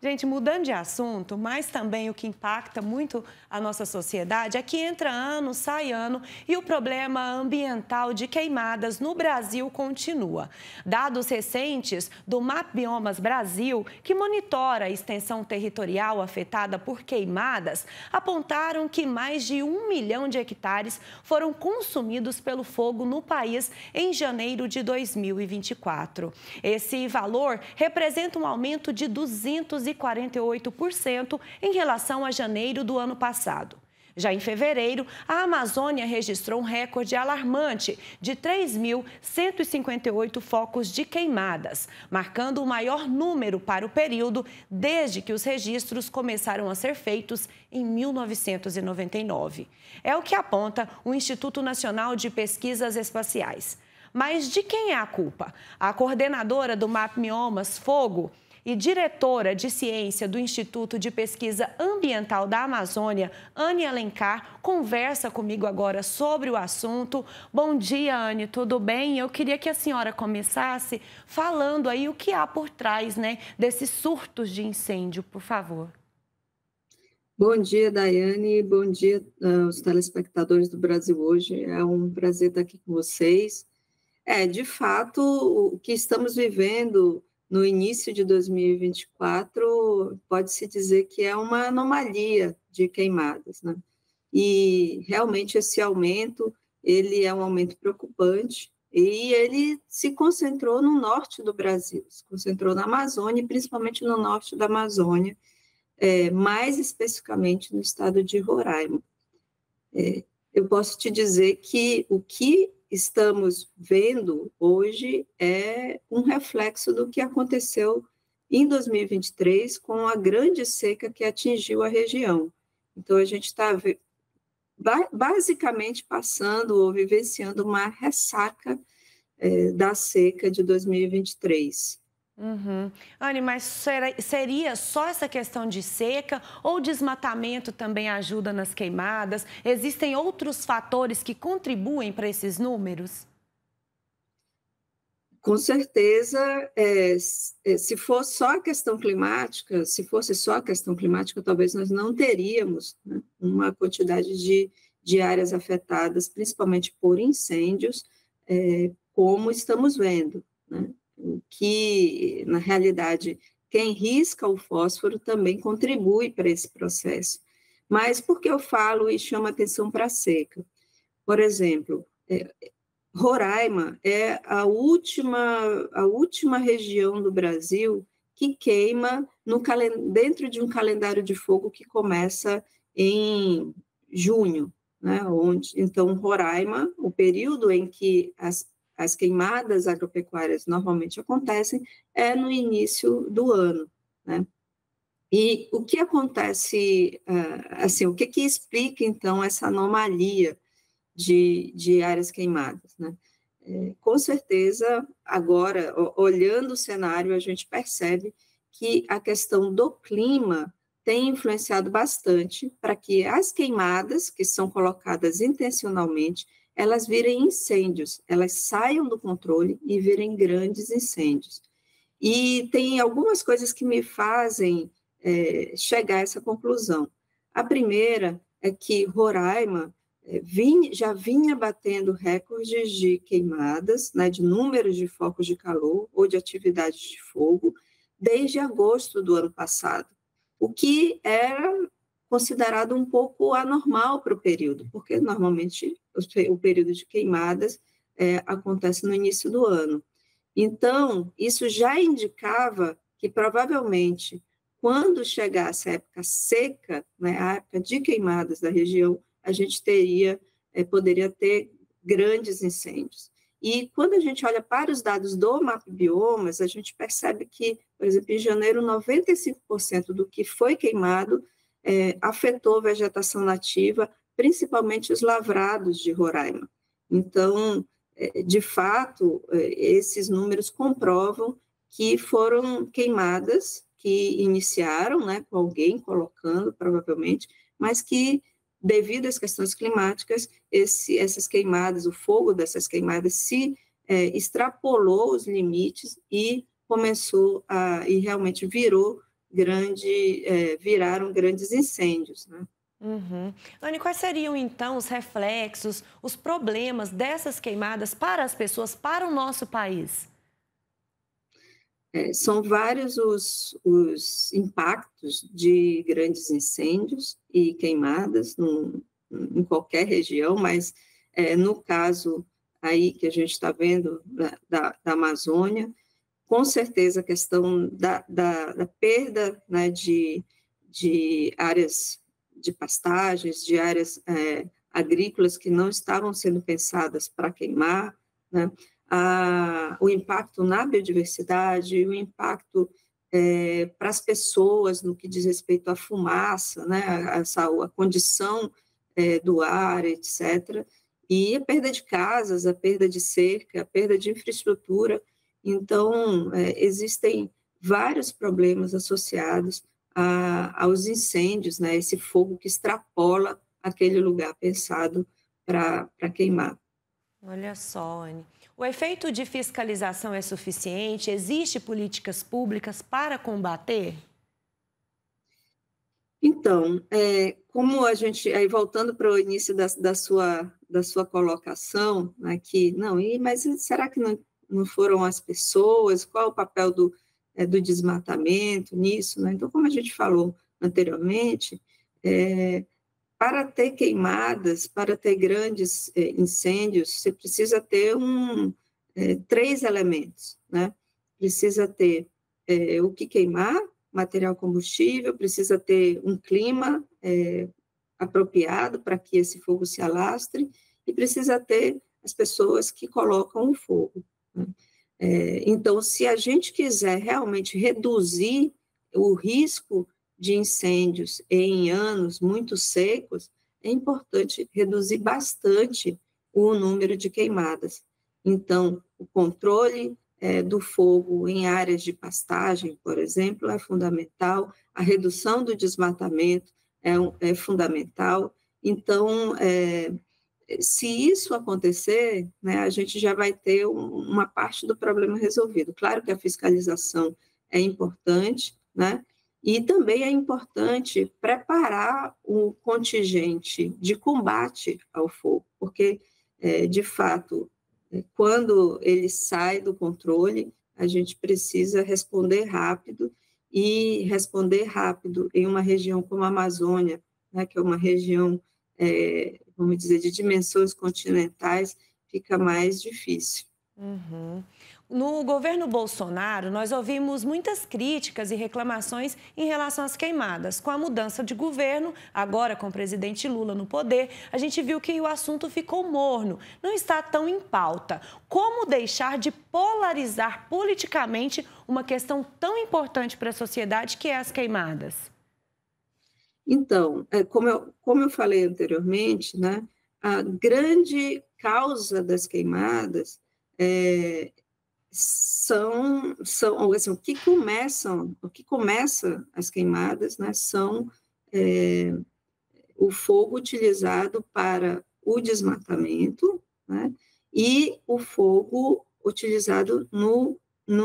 Gente, mudando de assunto, mas também o que impacta muito a nossa sociedade é que entra ano, sai ano e o problema ambiental de queimadas no Brasil continua. Dados recentes do MAP Biomas Brasil, que monitora a extensão territorial afetada por queimadas, apontaram que mais de 1 milhão de hectares foram consumidos pelo fogo no país em janeiro de 2024. Esse valor representa um aumento de 248% em relação a janeiro do ano passado. Já em fevereiro, a Amazônia registrou um recorde alarmante de 3.158 focos de queimadas, marcando o maior número para o período desde que os registros começaram a ser feitos em 1999. É o que aponta o Instituto Nacional de Pesquisas Espaciais. Mas de quem é a culpa? A coordenadora do MAP Biomas Fogo e diretora de ciência do Instituto de Pesquisa Ambiental da Amazônia, Anne Alencar, conversa comigo agora sobre o assunto. Bom dia, Anne, tudo bem? Eu queria que a senhora começasse falando aí o que há por trás, desses surtos de incêndio, por favor. Bom dia, Daiane. Bom dia aos telespectadores do Brasil Hoje. É um prazer estar aqui com vocês. De fato, o que estamos vivendo no início de 2024 pode-se dizer que é uma anomalia de queimadas, né? E realmente esse aumento, ele é um aumento preocupante e ele se concentrou no norte do Brasil, se concentrou na Amazônia e principalmente no norte da Amazônia, mais especificamente no estado de Roraima. Eu posso te dizer que o que estamos vendo hoje é um reflexo do que aconteceu em 2023 com a grande seca que atingiu a região. Então, a gente está basicamente passando ou vivenciando uma ressaca da seca de 2023. Anne, mas seria só essa questão de seca ou desmatamento também ajuda nas queimadas? Existem outros fatores que contribuem para esses números? Com certeza, se fosse só a questão climática, talvez nós não teríamos, né, uma quantidade de áreas afetadas, principalmente por incêndios, como estamos vendo, né? Que, na realidade, quem risca o fósforo também contribui para esse processo. Mas por que eu falo e chamo atenção para a seca? Por exemplo, Roraima é a última região do Brasil que queima dentro de um calendário de fogo que começa em junho, né? Então, Roraima, o período em que as queimadas agropecuárias normalmente acontecem é no início do ano, né? E o que acontece, assim, o que explica, então, essa anomalia de áreas queimadas, né? Com certeza, agora, olhando o cenário, a gente percebe que a questão do clima tem influenciado bastante para que as queimadas, que são colocadas intencionalmente, elas virem incêndios, elas saiam do controle e virem grandes incêndios. E tem algumas coisas que me fazem chegar a essa conclusão. A primeira é que Roraima já vinha batendo recordes de queimadas, né, de números de focos de calor ou de atividades de fogo, desde agosto do ano passado, o que era considerado um pouco anormal para o período, porque normalmente o período de queimadas acontece no início do ano. Então, isso já indicava que provavelmente, quando chegasse a época seca, né, a época de queimadas da região, a gente poderia ter grandes incêndios. E quando a gente olha para os dados do MAP Biomas, a gente percebe que, por exemplo, em janeiro, 95% do que foi queimado afetou vegetação nativa, principalmente os lavrados de Roraima. Então, de fato, esses números comprovam que foram queimadas que iniciaram, né, com alguém colocando, provavelmente, mas que, devido às questões climáticas, essas queimadas, o fogo dessas queimadas se extrapolou os limites e começou e realmente virou viraram grandes incêndios, né? Uhum. Anne, quais seriam então os reflexos, os problemas dessas queimadas para as pessoas, para o nosso país? São vários os impactos de grandes incêndios e queimadas em qualquer região, mas no caso aí que a gente está vendo da Amazônia, com certeza a questão da perda, né, de áreas de pastagens, de áreas agrícolas que não estavam sendo pensadas para queimar, né? O impacto na biodiversidade, o impacto para as pessoas no que diz respeito à fumaça, né? A condição do ar, etc. E a perda de casas, a perda de cerca, a perda de infraestrutura. Então, existem vários problemas associados aos incêndios, né? Esse fogo que extrapola aquele lugar pensado para queimar. Olha só, Anne. O efeito de fiscalização é suficiente? Existe políticas públicas para combater? Então, como a gente, aí voltando para o início da sua colocação aqui, não, mas será que não foram as pessoas? Qual é o papel do desmatamento nisso, né? Então, como a gente falou anteriormente, para ter queimadas, para ter grandes incêndios, você precisa ter três elementos, né? Precisa ter o que queimar, material combustível, precisa ter um clima apropriado para que esse fogo se alastre e precisa ter as pessoas que colocam o fogo, né? Então, se a gente quiser realmente reduzir o risco de incêndios em anos muito secos, é importante reduzir bastante o número de queimadas. Então, o controle do fogo em áreas de pastagem, por exemplo, é fundamental, a redução do desmatamento é fundamental. Então, se isso acontecer, né, a gente já vai ter uma parte do problema resolvido. Claro que a fiscalização é importante, né? E também é importante preparar o contingente de combate ao fogo, porque, de fato, quando ele sai do controle, a gente precisa responder rápido, e responder rápido em uma região como a Amazônia, né, que é uma região, vamos dizer, de dimensões continentais, fica mais difícil. Uhum. No governo Bolsonaro, nós ouvimos muitas críticas e reclamações em relação às queimadas. Com a mudança de governo, agora com o presidente Lula no poder, a gente viu que o assunto ficou morno, não está tão em pauta. Como deixar de polarizar politicamente uma questão tão importante para a sociedade que é as queimadas? Então, como eu falei anteriormente, né, a grande causa das queimadas são assim, o que começa as queimadas, né, são o fogo utilizado para o desmatamento, né, e o fogo utilizado no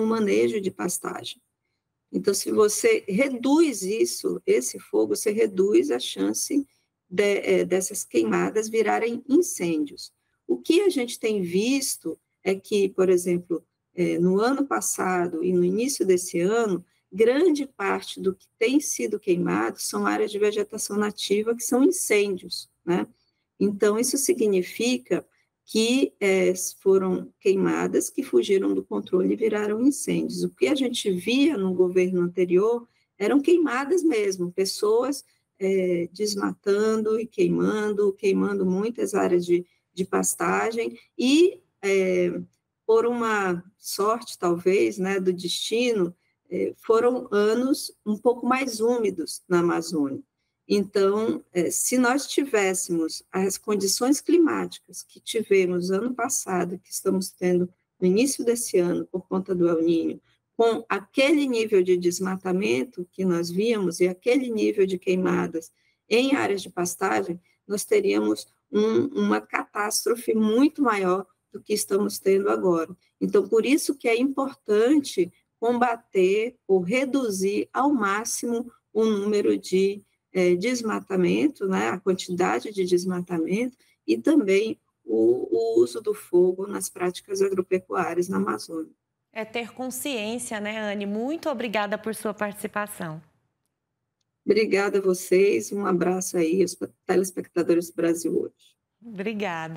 manejo de pastagem. Então, se você reduz esse fogo, você reduz a chance dessas queimadas virarem incêndios. O que a gente tem visto é que, por exemplo, no ano passado e no início desse ano, grande parte do que tem sido queimado são áreas de vegetação nativa, que são incêndios, né? Então, isso significa que foram queimadas que fugiram do controle e viraram incêndios. O que a gente via no governo anterior eram queimadas mesmo, pessoas desmatando e queimando muitas áreas de pastagem e, por uma sorte, talvez, né, do destino, foram anos um pouco mais úmidos na Amazônia. Então, se nós tivéssemos as condições climáticas que tivemos ano passado, que estamos tendo no início desse ano, por conta do El Niño, com aquele nível de desmatamento que nós víamos e aquele nível de queimadas em áreas de pastagem, nós teríamos uma catástrofe muito maior do que estamos tendo agora. Então, por isso que é importante combater ou reduzir ao máximo o número de desmatamento, né, a quantidade de desmatamento e também o uso do fogo nas práticas agropecuárias na Amazônia. É ter consciência, né, Anne? Muito obrigada por sua participação. Obrigada a vocês, um abraço aí aos telespectadores do Brasil hoje. Obrigada.